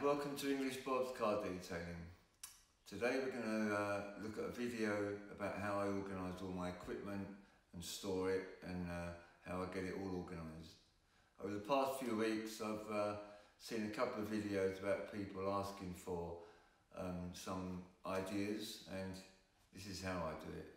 welcome to English Bob's Car Detailing. Today we're going to look at a video about how I organise all my equipment and store it and how I get it all organised. Over the past few weeks I've seen a couple of videos about people asking for some ideas, and this is how I do it.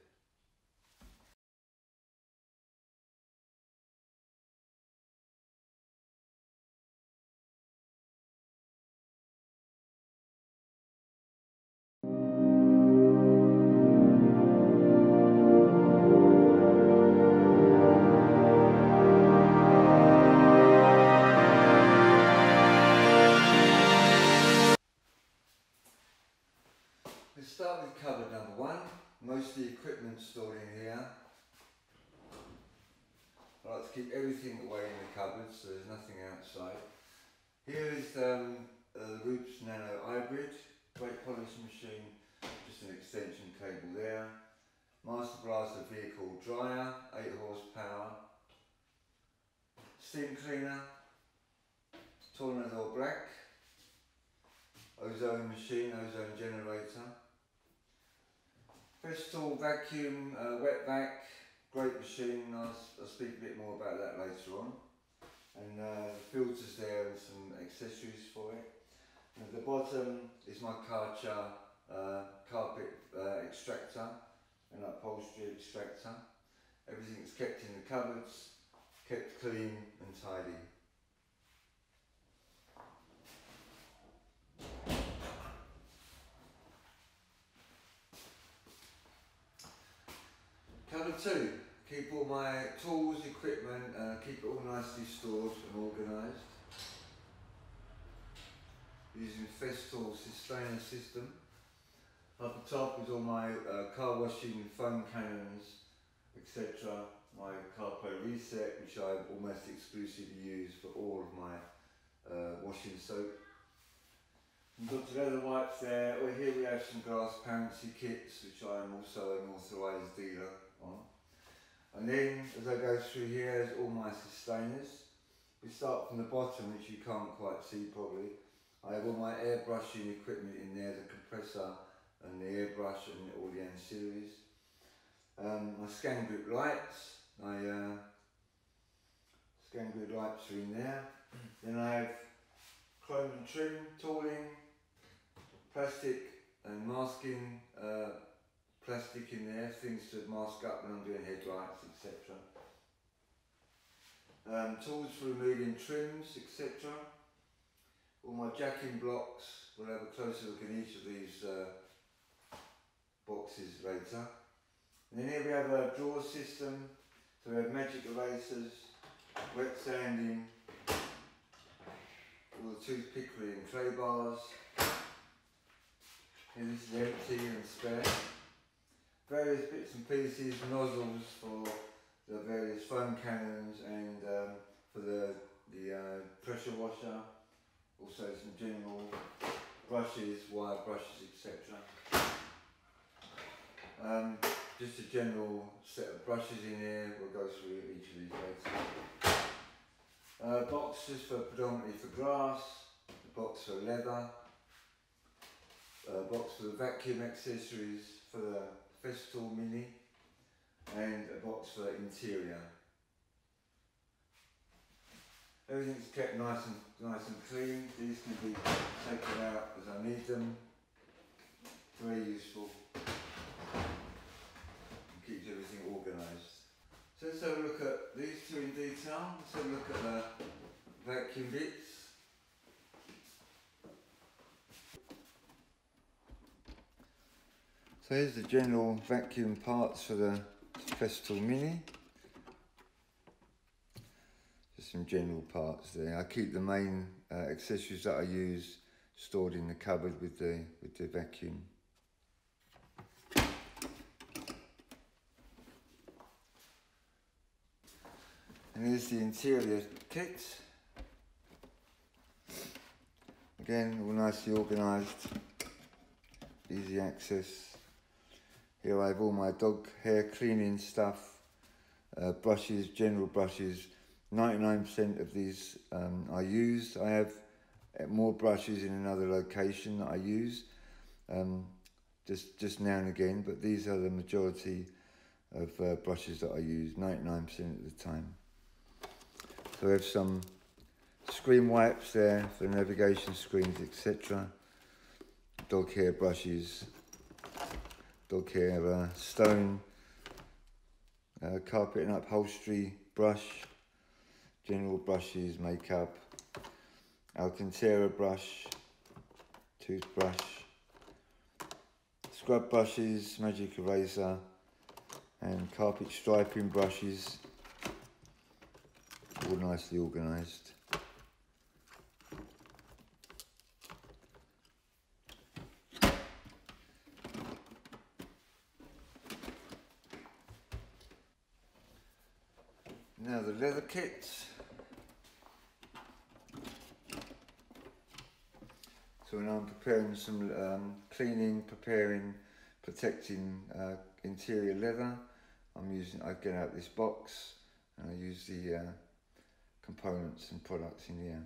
Let's start with cupboard number one. Most of the equipment stored in here. I like to keep everything away in the cupboard so there's nothing outside. Here is the Roots Nano Hybrid, brake polish machine, just an extension cable there. Master Blaster vehicle dryer, 8 horsepower. Steam cleaner, Tornado Black. Ozone machine, ozone generator. Festool vacuum, wet vac, great machine. I'll speak a bit more about that later on. And filters there and some accessories for it. And at the bottom is my Karcher carpet extractor and upholstery extractor. Everything's kept in the cupboards, kept clean and tidy. Cupboard two, keep all my tools, equipment, keep it all nicely stored and organised. Using Festool Sustainer system. Up the top is all my car washing foam cannons, etc. My CarPro Reset, which I almost exclusively use for all of my washing soap. We've got the leather wipes there. Well, here we have some Glassparency kits, which I am also an authorised dealer on. And then, as I go through here, there's all my sustainers. We start from the bottom, which you can't quite see probably. I have all my airbrushing equipment in there, the compressor and the airbrush and all the ancillaries. My scan grip lights, my scan grip lights are in there. Then I have chrome and trim, tooling, plastic and masking plastic in there, things to mask up when I'm doing headlights, etc. Tools for removing trims, etc. All my jacking blocks, we'll have a closer look at each of these boxes later. And then here we have a drawer system, so we have magic erasers, wet sanding, all the toothpickery and clay bars. Here this is empty and spare. Various bits and pieces, nozzles for the various foam cannons and for the pressure washer. Also some general brushes, wire brushes, etc. Just a general set of brushes in here. We'll go through each of these later. Boxes for predominantly for grass, a box for leather, a box for the vacuum accessories for the Festool Mini, and a box for interior. Everything's kept nice and clean. These can be taken out as I need them. Very useful. Keeps everything organised. So let's have a look at these two in detail. Let's have a look at the vacuum bits. So here's the general vacuum parts for the Festool Mini. Just some general parts there. I keep the main accessories that I use stored in the cupboard with the vacuum. And here's the interior kit. Again, all nicely organised, easy access. Here I have all my dog hair cleaning stuff, brushes, general brushes. 99% of these I use. I have more brushes in another location that I use, just now and again, but these are the majority of brushes that I use, 99% of the time. So I have some screen wipes there for navigation screens, etc. Dog hair brushes, dog hair stone, carpet and upholstery brush, general brushes, makeup, Alcantara brush, toothbrush, scrub brushes, magic eraser, and carpet striping brushes, all nicely organised. Now the leather kits. So when I'm preparing some cleaning, preparing, protecting interior leather, I get out this box and I use the components and products in here.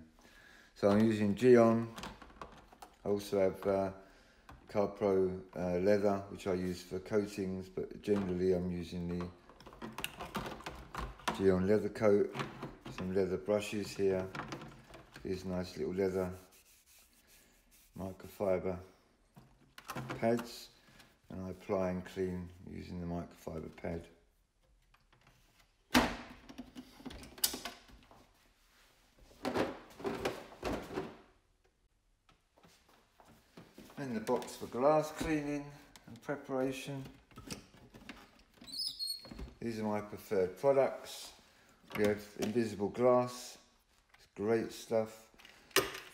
So I'm using Gyeon. I also have Carpro leather, which I use for coatings, but generally I'm using the Gyeon leather coat. Some leather brushes here. These nice little leather microfiber pads, and I apply and clean using the microfiber pad. And the box for glass cleaning and preparation. These are my preferred products. We have invisible glass, it's great stuff.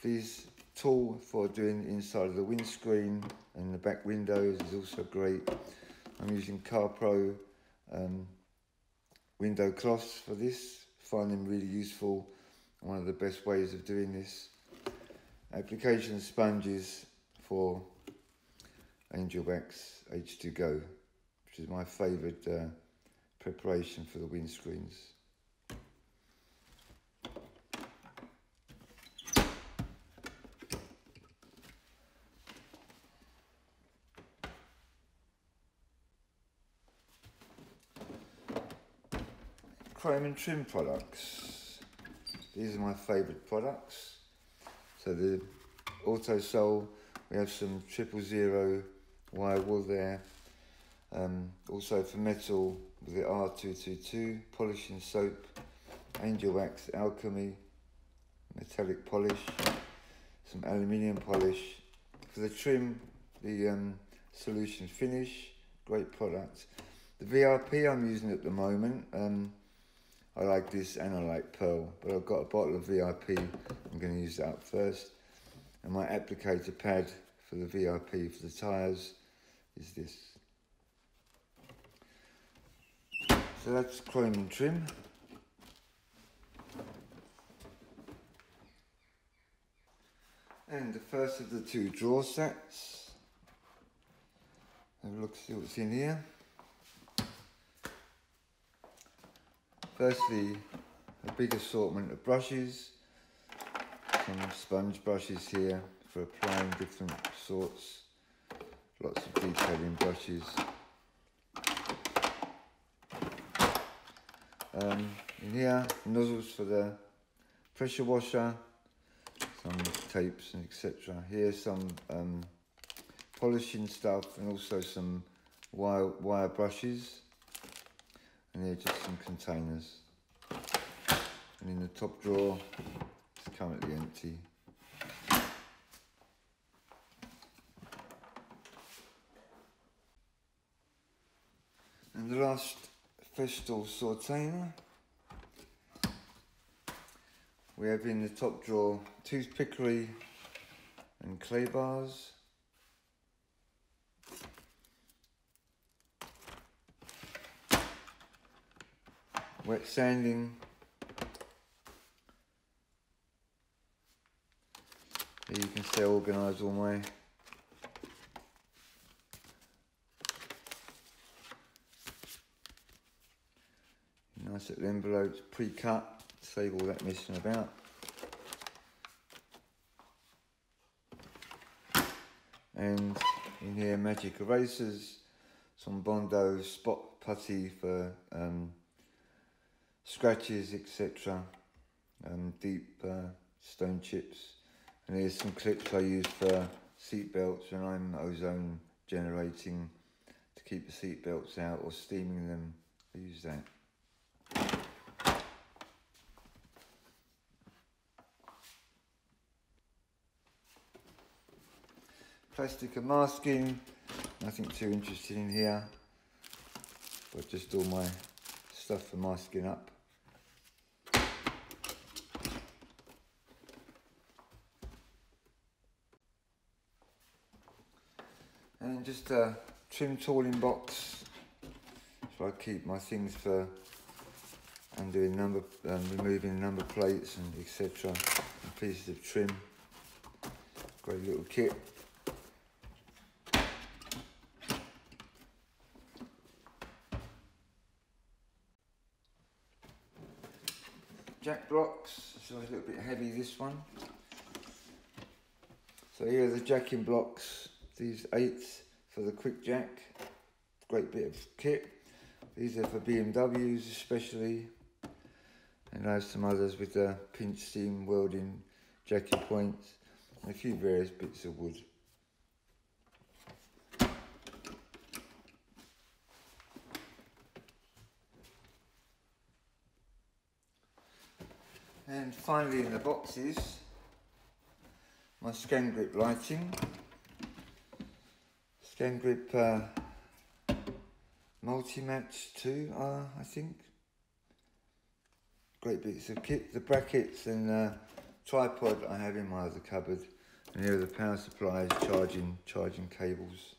These tool for doing inside of the windscreen and the back windows is also great. I'm using Carpro window cloths for this. Find them really useful. One of the best ways of doing this. Application sponges for Angel Wax H2Go, which is my favourite preparation for the windscreens. Chrome and trim products. These are my favourite products. So the Auto Sole, we have some 000 wire wool there. Also for metal with the R222, polishing soap, Angel Wax Alchemy, metallic polish, some aluminium polish. For the trim, the Solution Finish, great product. The VRP I'm using at the moment, I like this and I like Pearl, but I've got a bottle of VRP, I'm going to use that up first. And my applicator pad for the VRP for the tyres is this. So that's chrome and trim. And the first of the two drawer sets. Have a look, see what's in here. Firstly, a big assortment of brushes, some sponge brushes here for applying different sorts, lots of detailing brushes. In here, nozzles for the pressure washer, some tapes and etc. Here's some polishing stuff and also some wire brushes. And here just some containers. And in the top drawer, it's currently empty. And the last Festool Sortainer. We have in the top drawer toothpickery and clay bars. Wet sanding. Here you can see how organised all my nice little envelopes, pre-cut, save all that messing about. And in here, magic erasers, some Bondo spot putty for scratches, etc. Deep stone chips. And here's some clips I use for seat belts when I'm ozone generating to keep the seat belts out or steaming them. I use that. Plastic and masking, nothing too interesting in here, but just all my stuff for masking up. And just a trim tooling box, so I keep my things for undoing removing number plates and etc. and pieces of trim. Great little kit. Jack blocks, so it's a little bit heavy, this one. So here are the jacking blocks, these 8s for the quick jack. Great bit of kit. These are for BMWs especially. And I have some others with the pinch steam welding jacking points and a few various bits of wood. And finally in the boxes, my Scangrip lighting. Scangrip Multi-Match 2, I think. Great bits of kit. The brackets and tripod I have in my other cupboard. And here are the power supplies, charging cables.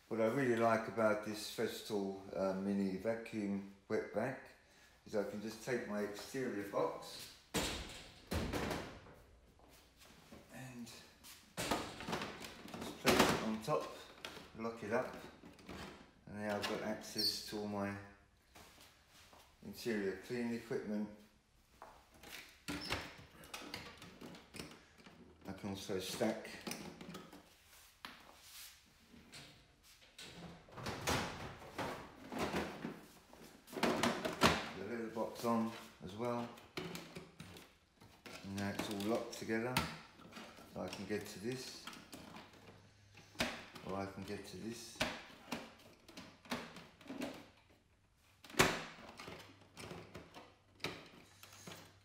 What I really like about this Festool mini vacuum wet vac is I can just take my exterior box and just place it on top, lock it up, and now I've got access to all my interior cleaning equipment. I can also stack box on as well, and now it's all locked together, so I can get to this, or I can get to this.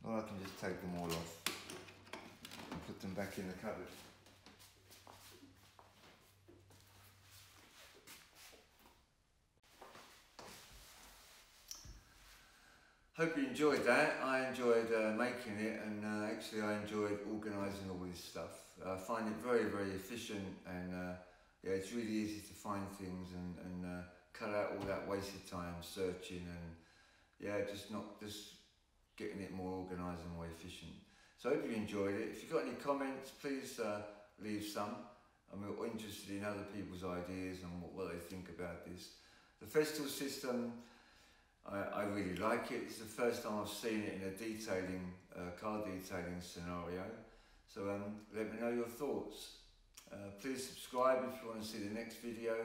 Or I can just take them all off and put them back in the cupboard. Hope you enjoyed that. I enjoyed making it, and actually I enjoyed organising all this stuff. I find it very, very efficient, and yeah, it's really easy to find things and cut out all that wasted time searching, and yeah, just getting it more organised and more efficient. So I hope you enjoyed it. If you've got any comments, please leave some. I'm interested in other people's ideas and what they think about this. The Festool system, I really like it. It's the first time I've seen it in a car detailing scenario. So let me know your thoughts. Please subscribe if you want to see the next video.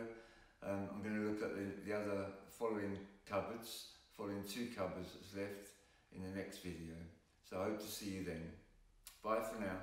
I'm going to look at the other following 2 cupboards that's left in the next video. So I hope to see you then. Bye for now.